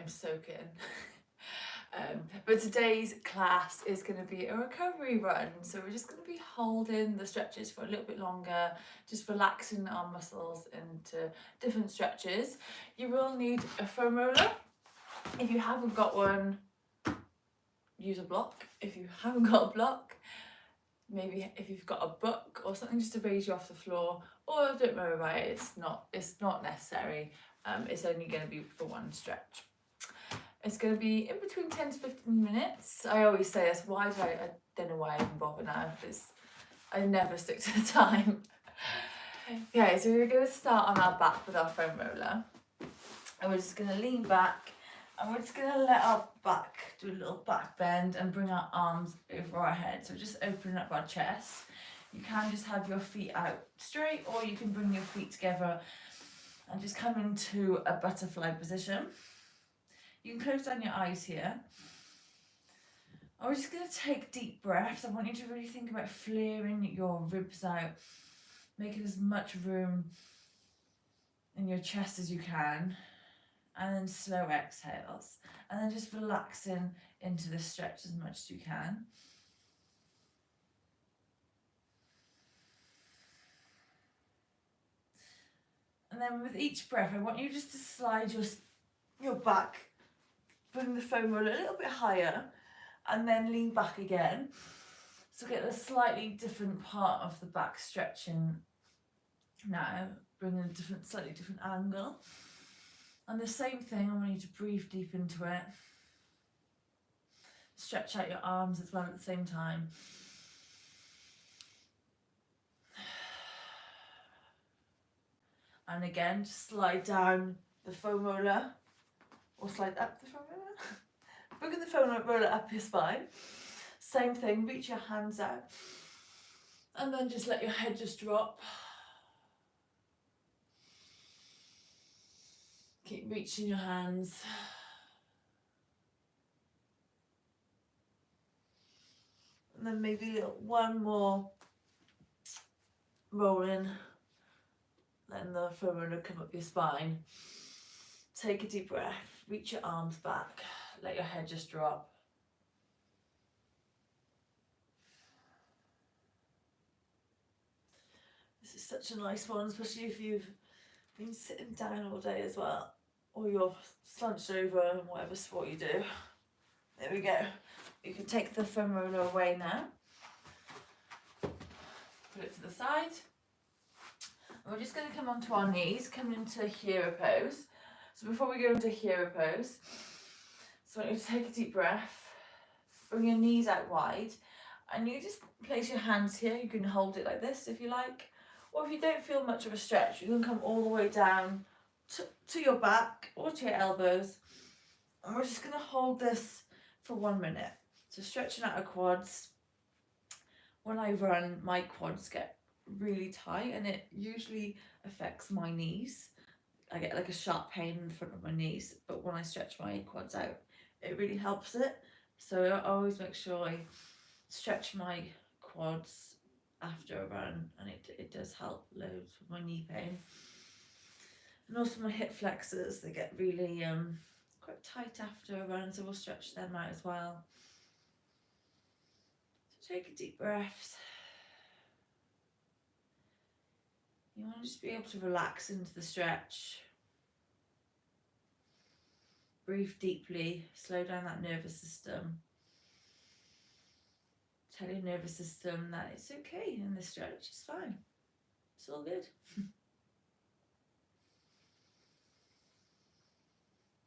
I'm soaking. But today's class is going to be a recovery run, so we're just going to be holding the stretches for a little bit longer, just relaxing our muscles into different stretches. You will need a foam roller. If you haven't got one, use a block. If you haven't got a block, maybe if you've got a book or something just to raise you off the floor, or don't worry about it, it's not necessary. It's only going to be for one stretch. It's going to be in between 10 to 15 minutes. I always say this, I don't know why I even bother now, because I never stick to the time. Okay, so we're going to start on our back with our foam roller. And we're just going to lean back, and we're just going to let our back do a little back bend and bring our arms over our head. So just opening up our chest. You can just have your feet out straight, or you can bring your feet together and just come into a butterfly position. You can close down your eyes here. And we're just going to take deep breaths. I want you to really think about flaring your ribs out, making as much room in your chest as you can, and then slow exhales, and then just relaxing into the stretch as much as you can. And then with each breath, I want you just to slide your back, bring the foam roller a little bit higher, and then lean back again. So get a slightly different part of the back stretching now, bring a slightly different angle. And the same thing, I want you to breathe deep into it. Stretch out your arms as well at the same time. And again, just slide down the foam roller, or slide up the foam roller. Bring the foam roller up your spine. Same thing, reach your hands out. And then just let your head just drop. Keep reaching your hands. And then maybe one more roll in. Letting the foam roller come up your spine. Take a deep breath. Reach your arms back. Let your head just drop. This is such a nice one, especially if you've been sitting down all day as well, or you're slunched over in whatever sport you do. There we go. You can take the foam roller away now. Put it to the side. We're just going to come onto our knees, come into hero pose. So before we go into hero pose, so I want you to take a deep breath, bring your knees out wide, and you just place your hands here. You can hold it like this if you like, or if you don't feel much of a stretch, you can come all the way down to your back or to your elbows, and we're just going to hold this for 1 minute. So stretching out our quads. When I run, my quads get really tight, and it usually affects my knees. I get like a sharp pain in the front of my knees, but when I stretch my quads out, it really helps it. So I always make sure I stretch my quads after a run, and it does help loads with my knee pain. And also my hip flexors, they get really quite tight after a run, so we'll stretch them out as well. So take a deep breath. You want to just be able to relax into the stretch. Breathe deeply, slow down that nervous system. Tell your nervous system that it's okay in this stretch, it's fine. It's all good.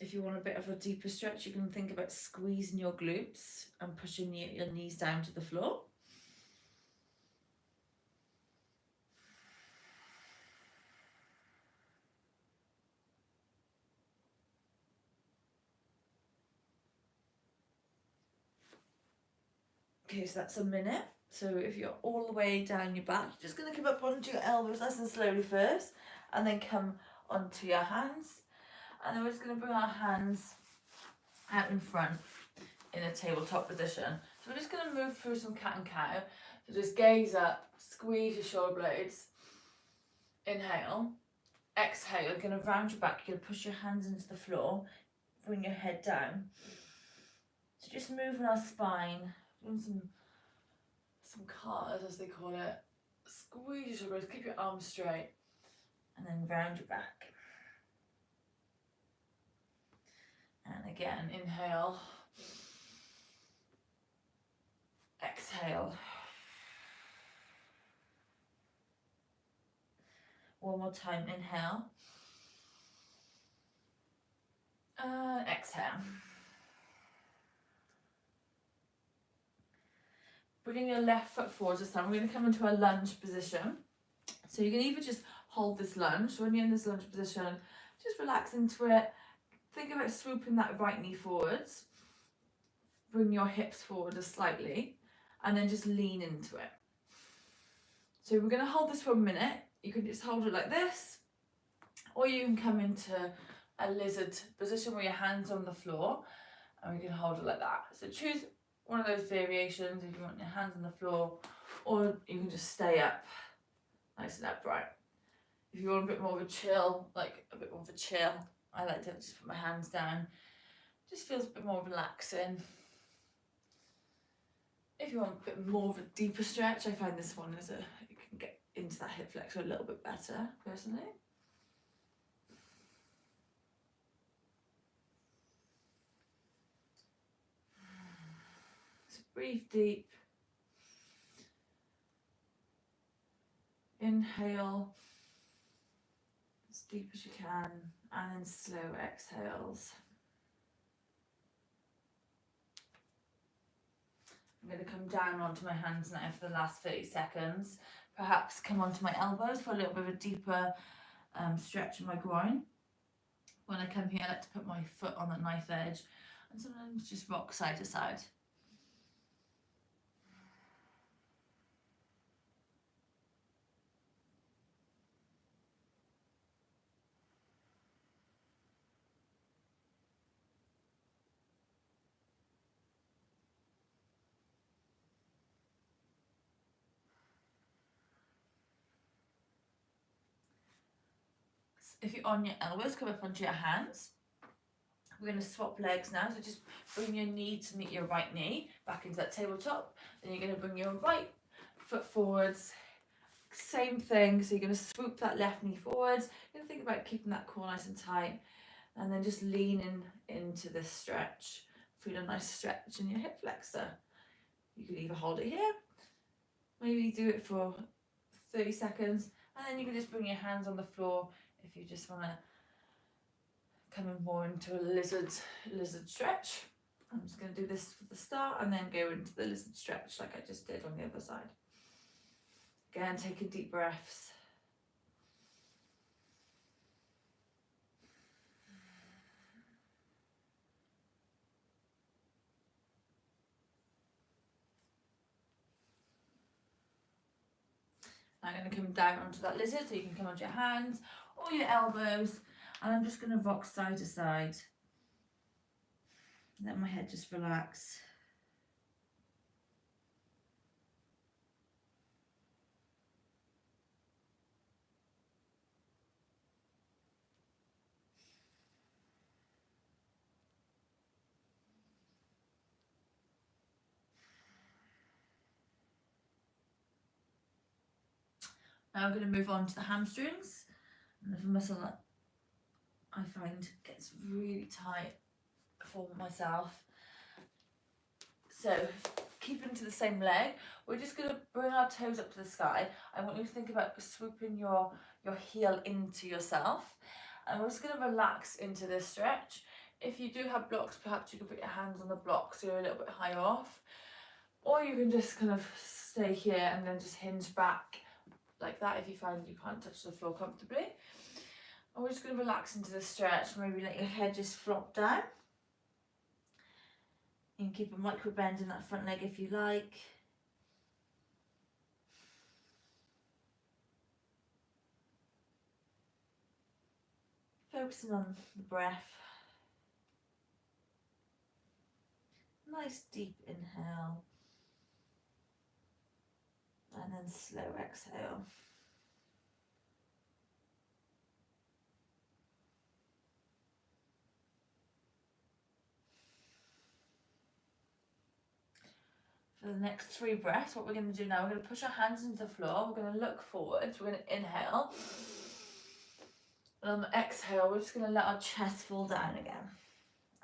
If you want a bit of a deeper stretch, you can think about squeezing your glutes and pushing your knees down to the floor. Okay, so that's a minute. So if you're all the way down your back, you're just going to come up onto your elbows nice and slowly first, and then come onto your hands. And then we're just going to bring our hands out in front in a tabletop position. So we're just going to move through some cat and cow. So just gaze up, squeeze your shoulder blades. Inhale. Exhale, you're going to round your back, you're going to push your hands into the floor. bring your head down. So just moving our spine, doing some carters as they call it. Squeeze your wrist, keep your arms straight, and then round your back. And again, inhale, exhale. One more time, inhale, and exhale. Bringing your left foot forward this time. We're going to come into a lunge position. So you can either just hold this lunge. So when you're in this lunge position, just relax into it. Think about swooping that right knee forwards. Bring your hips forward just slightly, and then just lean into it. So we're going to hold this for a minute. You can just hold it like this, or you can come into a lizard position where your hands on the floor, and we can hold it like that. So choose one of those variations if you want your hands on the floor, or you can just stay up nice and upright. If you want a bit more of a chill, I like to just put my hands down. Just feels a bit more relaxing. If you want a bit more of a deeper stretch, I find this one you can get into that hip flexor a little bit better, personally. So breathe deep. Inhale as deep as you can, and then slow exhales. I'm going to come down onto my hands now for the last 30 seconds. Perhaps come onto my elbows for a little bit of a deeper stretch in my groin. When I come here, I like to put my foot on the knife edge and sometimes just rock side to side. If you're on your elbows, come up onto your hands. We're going to swap legs now, so just bring your knee to meet your right knee, back into that tabletop. Then you're going to bring your right foot forwards. Same thing, so you're going to swoop that left knee forwards. You're going to think about keeping that core nice and tight, and then just lean into this stretch. Feel a nice stretch in your hip flexor. You could either hold it here, maybe do it for 30 seconds, and then you can just bring your hands on the floor if you just want to come in more into a lizard stretch. I'm just going to do this for the start and then go into the lizard stretch like I just did on the other side. Again, taking deep breaths. I'm going to come down onto that lizard, so you can come onto your hands or your elbows, and I'm just going to rock side to side. Let my head just relax. Now I'm going to move on to the hamstrings, and the muscle that I find gets really tight for myself. So keeping to the same leg, we're just going to bring our toes up to the sky. I want you to think about swooping your heel into yourself, and we're just going to relax into this stretch. If you do have blocks, perhaps you can put your hands on the block so you're a little bit higher off, or you can just kind of stay here and then just hinge back like that if you find you can't touch the floor comfortably. And we're just going to relax into the stretch. Maybe let your head just flop down. You can keep a micro bend in that front leg if you like. Focusing on the breath. Nice deep inhale. And then slow exhale. For the next 3 breaths, what we're going to do now, we're going to push our hands into the floor, we're going to look forwards, we're going to inhale, and on the exhale, we're just going to let our chest fall down again.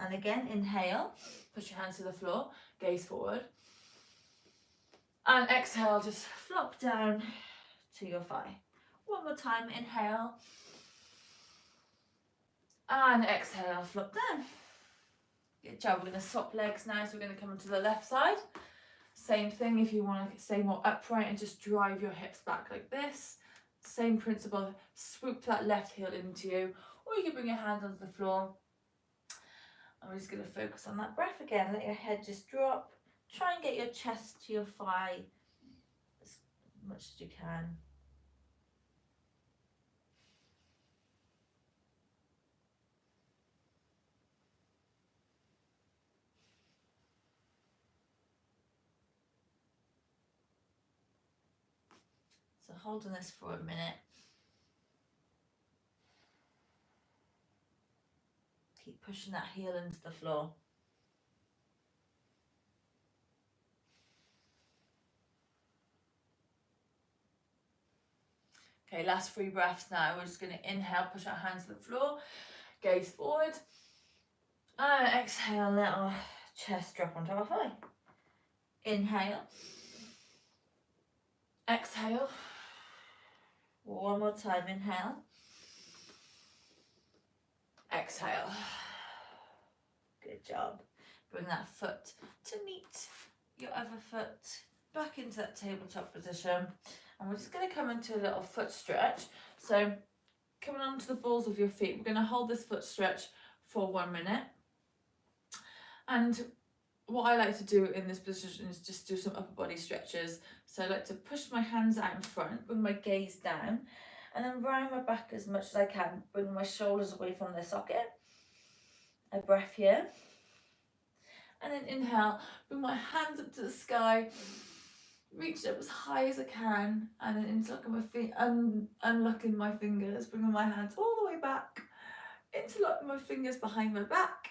And again, inhale, push your hands to the floor, gaze forward, and exhale, just flop down to your thigh. One more time, inhale, and exhale, flop down. Good job. We're going to swap legs now, so we're going to come to the left side. Same thing if you want to stay more upright and just drive your hips back like this. Same principle, swoop that left heel into you, or you can bring your hands onto the floor. And we're just going to focus on that breath again. Let your head just drop. Try and get your chest to your thigh as much as you can. So holding this for a minute. Keep pushing that heel into the floor. Okay, last 3 breaths now. We're just going to inhale, push our hands to the floor, gaze forward, and exhale, let our chest drop onto our thigh. Inhale, exhale, one more time, inhale, exhale. Good job. Bring that foot to meet your other foot back into that tabletop position. And we're just going to come into a little foot stretch. So coming onto the balls of your feet, we're going to hold this foot stretch for 1 minute. And what I like to do in this position is just do some upper body stretches. So I like to push my hands out in front, bring my gaze down, and then round my back as much as I can, bring my shoulders away from the socket. A breath here. And then inhale, bring my hands up to the sky, reach up as high as I can, and then interlocking my feet, unlocking my fingers, bringing my hands all the way back, interlocking my fingers behind my back,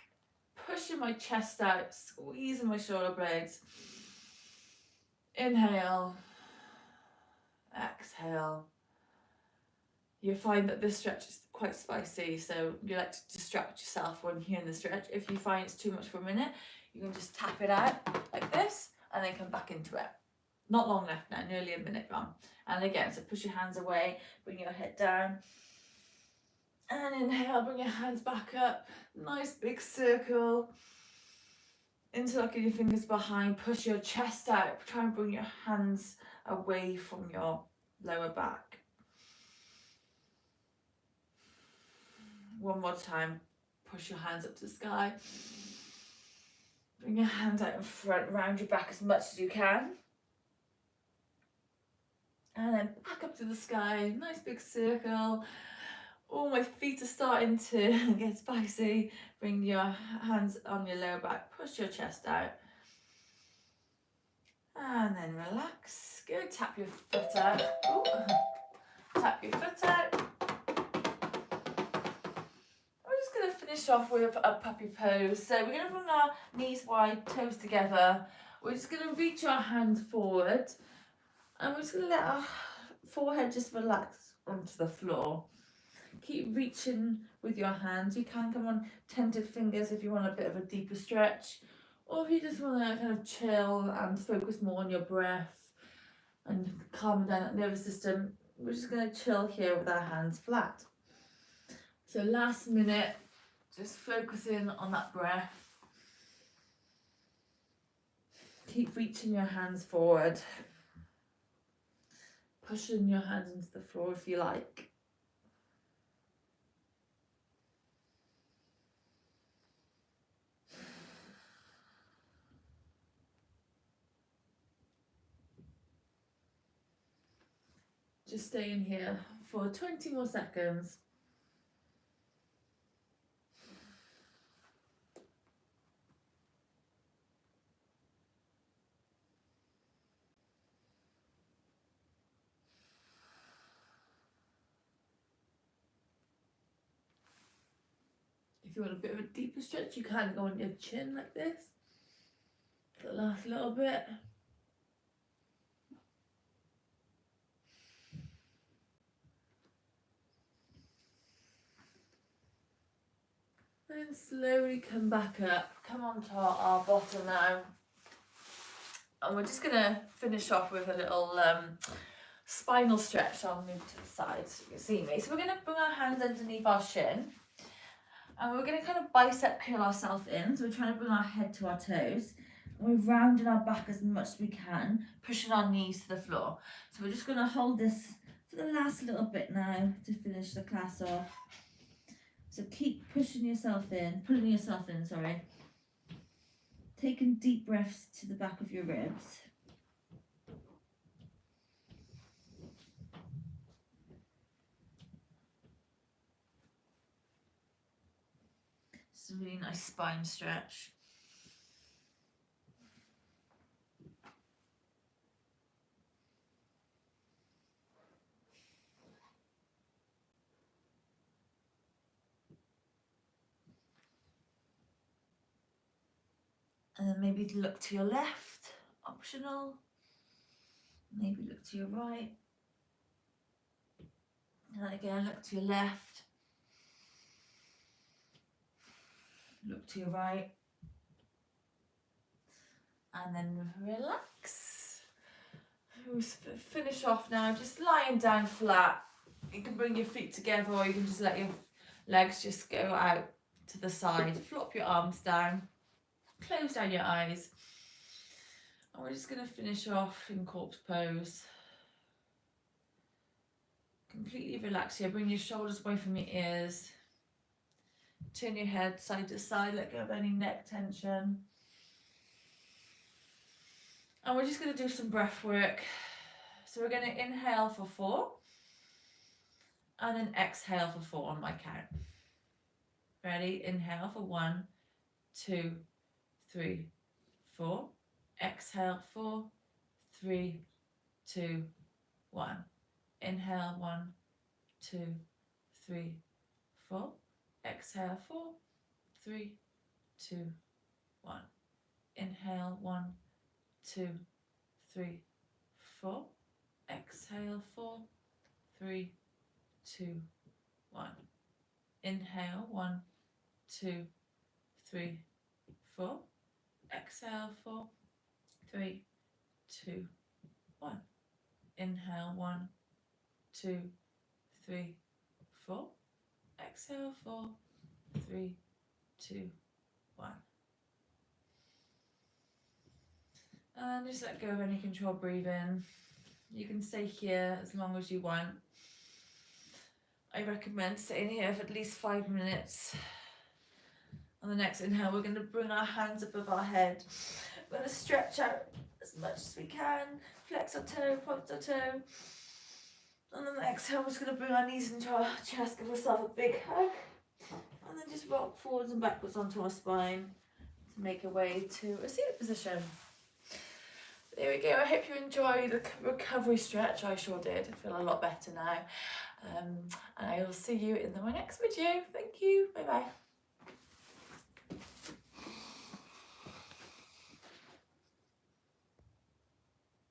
pushing my chest out, squeezing my shoulder blades. Inhale, exhale. You find that this stretch is quite spicy, so you like to distract yourself when you're in the stretch. If you find it's too much for a minute, you can just tap it out like this and then come back into it. Not long left now, nearly a minute gone. And again, so push your hands away, bring your head down. And inhale, bring your hands back up. Nice big circle. Interlocking your fingers behind, push your chest out. Try and bring your hands away from your lower back. One more time, push your hands up to the sky. Bring your hands out in front, round your back as much as you can. And then back up to the sky, nice big circle. Oh, my feet are starting to get spicy. Bring your hands on your lower back, push your chest out. And then relax. Good, tap your foot out. Ooh. Tap your foot out. Going to finish off with a puppy pose. So we're going to bring our knees wide, toes together. We're just going to reach our hands forward and we're just going to let our forehead just relax onto the floor. Keep reaching with your hands. You can come on tentative fingers if you want a bit of a deeper stretch, or if you just want to kind of chill and focus more on your breath and calm down that nervous system. We're just going to chill here with our hands flat. So last minute, just focusing on that breath. Keep reaching your hands forward. Pushing your hands into the floor if you like. Just stay in here for 20 more seconds. If you want a bit of a deeper stretch, you can go on your chin like this for the last little bit. And slowly come back up, come onto our bottom now. And we're just gonna finish off with a little spinal stretch. I'll move to the side so you can see me. So we're gonna bring our hands underneath our shin. And we're gonna kind of bicep curl ourselves in. So we're trying to bring our head to our toes. And we're rounding our back as much as we can, pushing our knees to the floor. So we're just gonna hold this for the last little bit now to finish the class off. So keep pushing yourself in, pulling yourself in, sorry. Taking deep breaths to the back of your ribs. It's a really nice spine stretch. And then maybe look to your left, optional. Maybe look to your right. And again, look to your left. Look to your right. And then relax. We'll finish off now, just lying down flat. You can bring your feet together or you can just let your legs just go out to the side. Flop your arms down. Close down your eyes. And we're just going to finish off in corpse pose. Completely relax here. Bring your shoulders away from your ears. Turn your head side to side. Let go of any neck tension. And we're just going to do some breath work. So we're going to inhale for 4. And then exhale for 4 on my count. Ready? Inhale for 1, 2, 3, 4. Exhale 4, 3, 2, 1. Inhale 1, 2, 3, 4. Exhale 4, 3, 2, 1. Inhale 1, 2, 3, 4. Exhale 4, 3, 2, 1. Inhale 1, 2, 3, 4. Exhale 4, 3, 2, 1. Inhale 1, 2, 3, 4. Exhale 4, 3, 2, 1. And just let go of any controlled breathing. You can stay here as long as you want. I recommend staying here for at least 5 minutes. On the next inhale, we're going to bring our hands above our head. We're going to stretch out as much as we can. Flex our toe, point our toe. And on the exhale, we're just going to bring our knees into our chest, give ourselves a big hug. And then just rock forwards and backwards onto our spine to make our way to a seated position. There we go. I hope you enjoyed the recovery stretch. I sure did. I feel a lot better now. And I will see you in my next video. Thank you. Bye bye.